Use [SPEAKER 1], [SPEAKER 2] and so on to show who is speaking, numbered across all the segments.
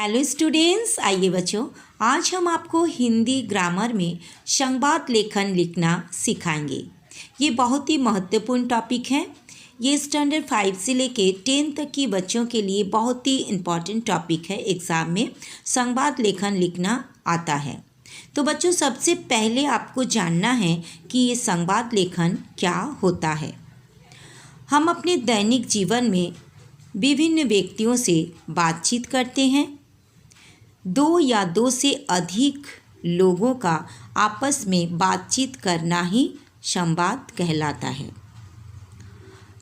[SPEAKER 1] Hello students, आइए बच्चों, आज हम आपको हिंदी ग्रामर में संवाद लेखन लिखना सिखाएंगे। ये बहुत ही महत्वपूर्ण टॉपिक है। ये स्टैंडर्ड 5 से लेके 10 तक की बच्चों के लिए बहुत ही इम्पॉर्टेंट टॉपिक है। एग्ज़ाम में संवाद लेखन लिखना आता है। तो बच्चों, सबसे पहले आपको जानना है कि ये संवाद लेखन क्या होता है। हम अपने दैनिक जीवन में विभिन्न व्यक्तियों से बातचीत करते हैं। दो या दो से अधिक लोगों का आपस में बातचीत करना ही संवाद कहलाता है।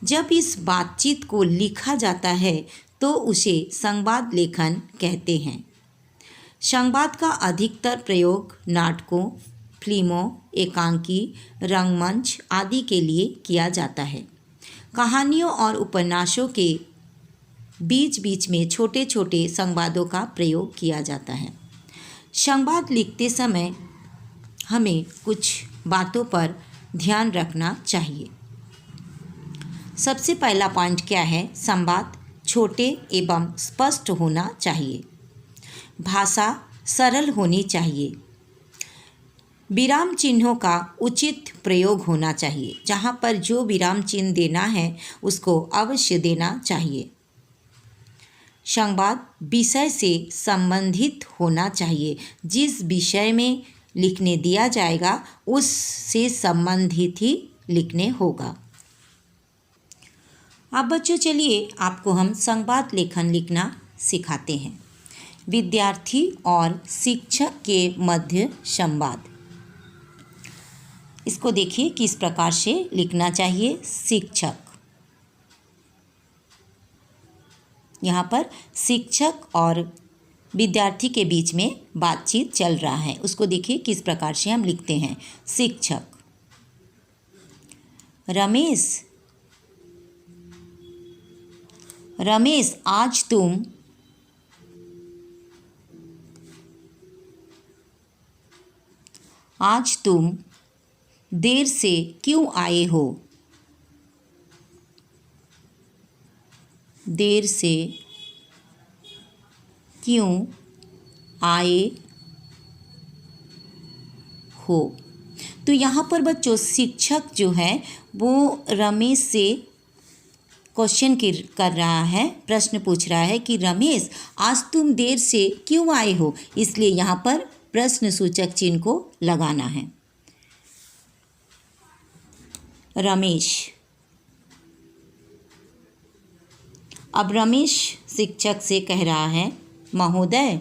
[SPEAKER 1] जब इस बातचीत को लिखा जाता है तो उसे संवाद लेखन कहते हैं। संवाद का अधिकतर प्रयोग नाटकों, फिल्मों, एकांकी, रंगमंच आदि के लिए किया जाता है। कहानियों और उपन्यासों के बीच बीच में छोटे छोटे संवादों का प्रयोग किया जाता है। संवाद लिखते समय हमें कुछ बातों पर ध्यान रखना चाहिए। सबसे पहला पॉइंट क्या है? संवाद छोटे एवं स्पष्ट होना चाहिए। भाषा सरल होनी चाहिए। विराम चिन्हों का उचित प्रयोग होना चाहिए। जहाँ पर जो विराम चिन्ह देना है उसको अवश्य देना चाहिए। संवाद विषय से संबंधित होना चाहिए। जिस विषय में लिखने दिया जाएगा उससे संबंधित ही लिखने होगा। अब बच्चों, चलिए आपको हम संवाद लेखन लिखना सिखाते हैं। विद्यार्थी और शिक्षक के मध्य संवाद। इसको देखिए किस प्रकार से लिखना चाहिए। शिक्षक, यहाँ पर शिक्षक और विद्यार्थी के बीच में बातचीत चल रहा है। उसको देखिए किस प्रकार से हम लिखते हैं। शिक्षक, रमेश, रमेश आज तुम देर से क्यों आए हो? देर से क्यों आए हो? तो यहाँ पर बच्चों शिक्षक जो है वो रमेश से क्वेश्चन कर रहा है, प्रश्न पूछ रहा है कि रमेश आज तुम देर से क्यों आए हो। इसलिए यहाँ पर प्रश्न सूचक चिन्ह को लगाना है। रमेश। अब रमेश शिक्षक से कह रहा है महोदय,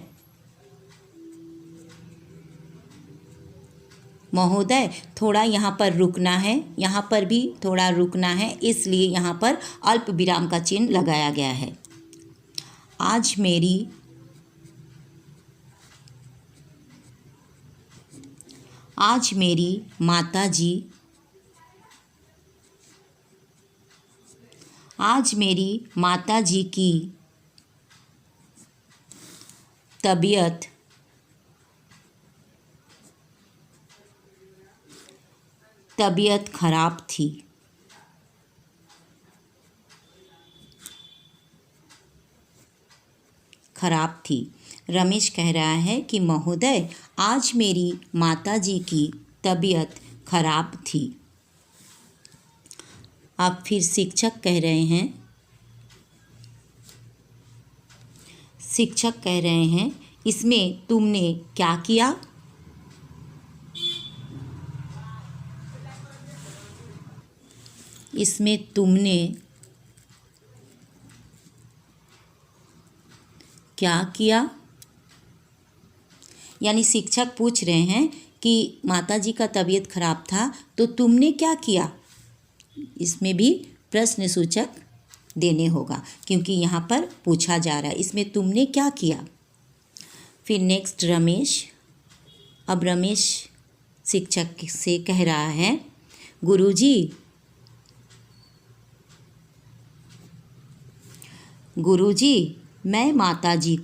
[SPEAKER 1] महोदय थोड़ा यहाँ पर रुकना है। यहाँ पर भी थोड़ा रुकना है, इसलिए यहाँ पर अल्प विराम का चिन्ह लगाया गया है। आज मेरी माता जी की तबीयत खराब थी। रमेश कह रहा है कि महोदय आज मेरी माताजी की तबीयत खराब थी। अब फिर शिक्षक कह रहे हैं इसमें तुमने क्या किया? इसमें तुमने क्या किया? यानी शिक्षक पूछ रहे हैं कि माताजी का तबीयत खराब था तो तुमने क्या किया। इसमें भी प्रश्न सूचक देने होगा क्योंकि यहाँ पर पूछा जा रहा है इसमें तुमने क्या किया। फिर नेक्स्ट रमेश। अब रमेश शिक्षक से कह रहा है गुरुजी मैं माताजी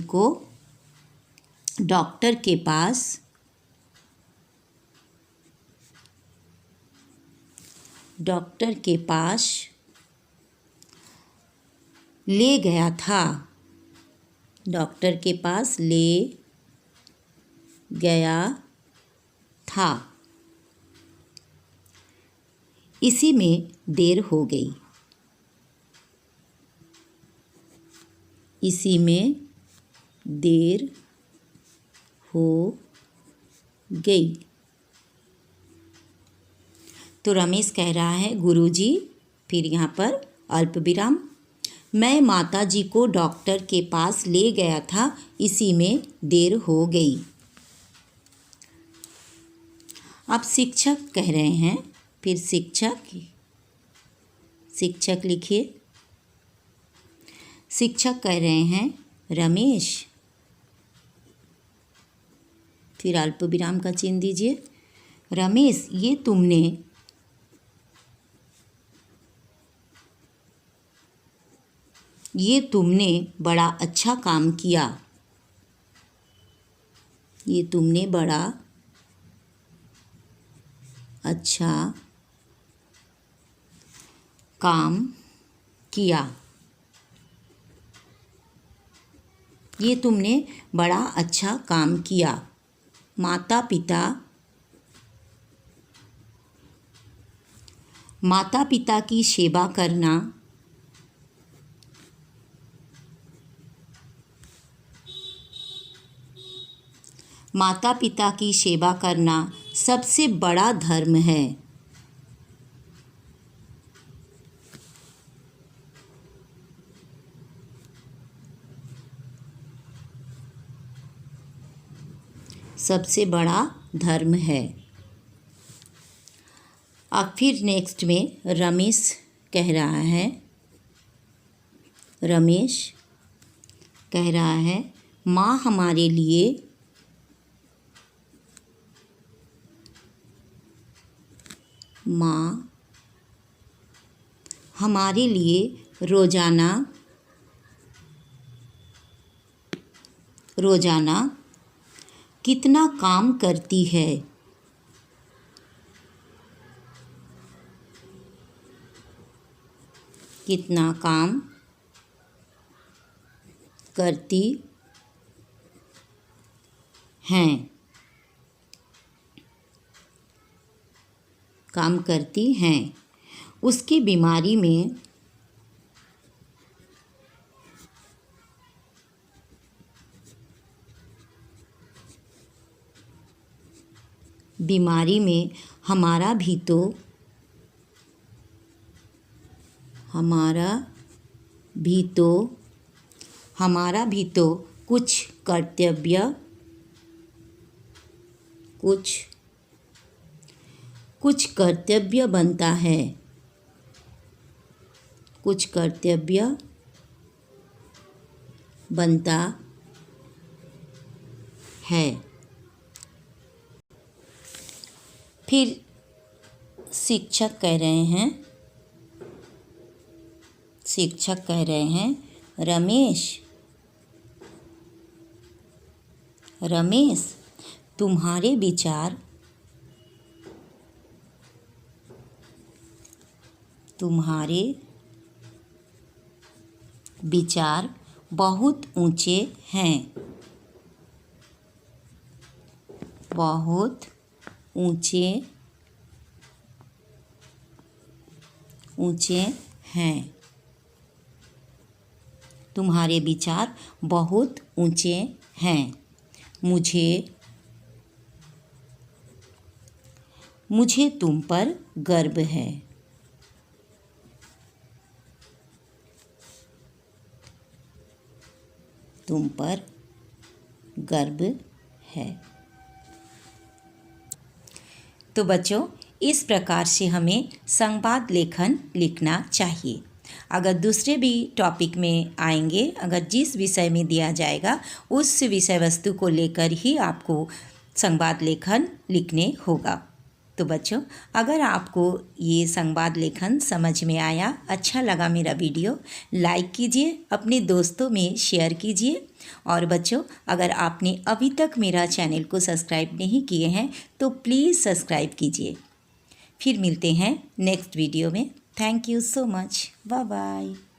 [SPEAKER 1] को डॉक्टर के पास ले गया था। डॉक्टर के पास ले गया था। इसी में देर हो गई। इसी में देर हो गई। तो रमेश कह रहा है गुरुजी, फिर यहाँ पर अल्प विराम, मैं माताजी को डॉक्टर के पास ले गया था, इसी में देर हो गई। अब शिक्षक कह रहे हैं, फिर शिक्षक लिखिए। शिक्षक कह रहे हैं रमेश, फिर अल्प विराम का चिन्ह दीजिए। रमेश, ये तुमने बड़ा अच्छा काम किया। ये तुमने बड़ा अच्छा काम किया। ये तुमने बड़ा अच्छा काम किया। माता पिता की सेवा करना माता पिता की सेवा करना सबसे बड़ा धर्म है। सबसे बड़ा धर्म है। अब फिर नेक्स्ट में रमेश कह रहा है माँ हमारे लिए रोजाना कितना काम करती है। कितना काम करती हैं। उसकी बीमारी में हमारा भी तो कुछ कर्तव्य बनता है। कुछ कर्तव्य बनता है। फिर शिक्षक कह रहे हैं रमेश, तुम्हारे विचार बहुत ऊंचे हैं। बहुत ऊंचे हैं। तुम्हारे विचार बहुत ऊंचे हैं। मुझे तुम पर गर्व है। तुम पर गर्व है। तो बच्चों, इस प्रकार से हमें संवाद लेखन लिखना चाहिए। अगर दूसरे भी टॉपिक में आएंगे, अगर जिस विषय में दिया जाएगा उस विषय वस्तु को लेकर ही आपको संवाद लेखन लिखने होगा। तो बच्चों, अगर आपको ये संवाद लेखन समझ में आया, अच्छा लगा मेरा वीडियो, लाइक कीजिए, अपने दोस्तों में शेयर कीजिए। और बच्चों, अगर आपने अभी तक मेरा चैनल को सब्सक्राइब नहीं किए हैं तो प्लीज़ सब्सक्राइब कीजिए। फिर मिलते हैं नेक्स्ट वीडियो में। Thank you so much. Bye bye.